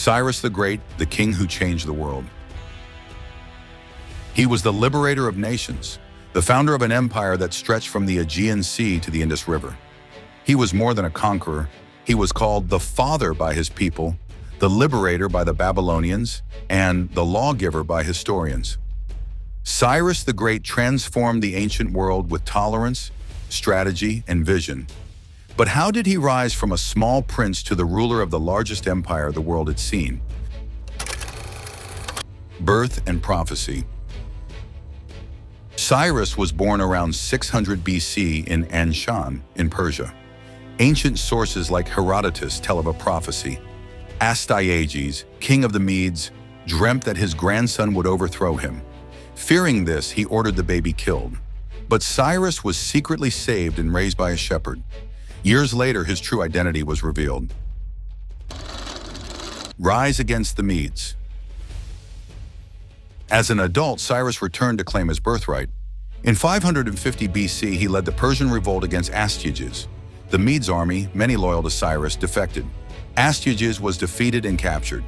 Cyrus the Great, the king who changed the world. He was the liberator of nations, the founder of an empire that stretched from the Aegean Sea to the Indus River. He was more than a conqueror. He was called the Father by his people, the Liberator by the Babylonians, and the Lawgiver by historians. Cyrus the Great transformed the ancient world with tolerance, strategy, and vision. But how did he rise from a small prince to the ruler of the largest empire the world had seen? Birth and prophecy. Cyrus was born around 600 BC in Anshan, in Persia. Ancient sources like Herodotus tell of a prophecy. Astyages, king of the Medes, dreamt that his grandson would overthrow him. Fearing this, he ordered the baby killed. But Cyrus was secretly saved and raised by a shepherd. Years later, his true identity was revealed. Rise against the Medes. As an adult, Cyrus returned to claim his birthright. In 550 BC, he led the Persian revolt against Astyages. The Medes' army, many loyal to Cyrus, defected. Astyages was defeated and captured.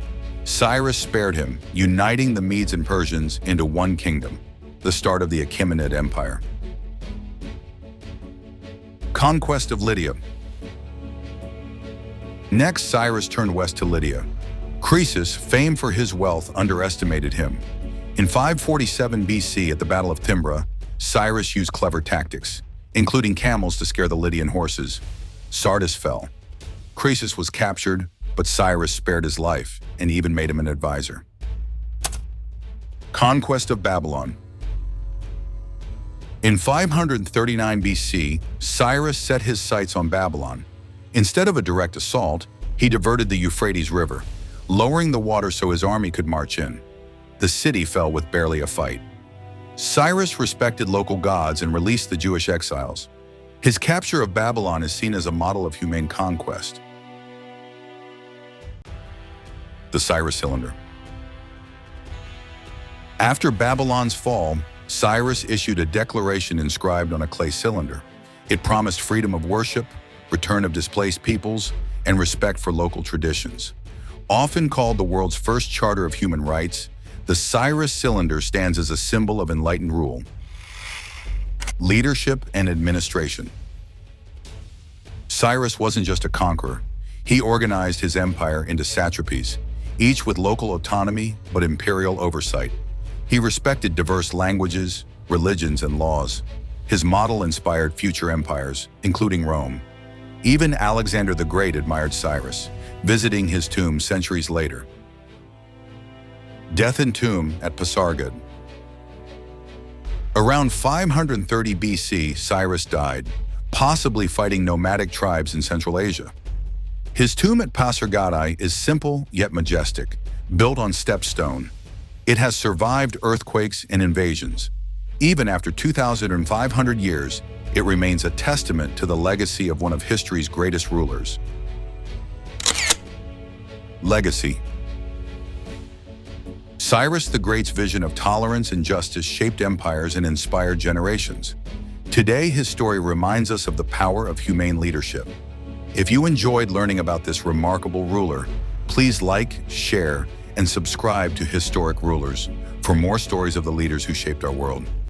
Cyrus spared him, uniting the Medes and Persians into one kingdom, the start of the Achaemenid Empire. Conquest of Lydia. Next, Cyrus turned west to Lydia. Croesus, famed for his wealth, underestimated him. In 547 BC, at the Battle of Thymbra, Cyrus used clever tactics, including camels to scare the Lydian horses. Sardis fell. Croesus was captured, but Cyrus spared his life and even made him an advisor. Conquest of Babylon. In 539 BC, Cyrus set his sights on Babylon. Instead of a direct assault, he diverted the Euphrates River, lowering the water so his army could march in. The city fell with barely a fight. Cyrus respected local gods and released the Jewish exiles. His capture of Babylon is seen as a model of humane conquest. The Cyrus Cylinder. After Babylon's fall, Cyrus issued a declaration inscribed on a clay cylinder. It promised freedom of worship, return of displaced peoples, and respect for local traditions. Often called the world's first charter of human rights, the Cyrus Cylinder stands as a symbol of enlightened rule, leadership, and administration. Cyrus wasn't just a conqueror. He organized his empire into satrapies, each with local autonomy but imperial oversight. He respected diverse languages, religions, and laws. His model inspired future empires, including Rome. Even Alexander the Great admired Cyrus, visiting his tomb centuries later. Death and tomb at Pasargad. Around 530 BC, Cyrus died, possibly fighting nomadic tribes in Central Asia. His tomb at Pasargadae is simple yet majestic, built on step stone. It has survived earthquakes and invasions. Even after 2,500 years, it remains a testament to the legacy of one of history's greatest rulers. Legacy. Cyrus the Great's vision of tolerance and justice shaped empires and inspired generations. Today, his story reminds us of the power of humane leadership. If you enjoyed learning about this remarkable ruler, please like, share, and subscribe to Historic Rulers for more stories of the leaders who shaped our world.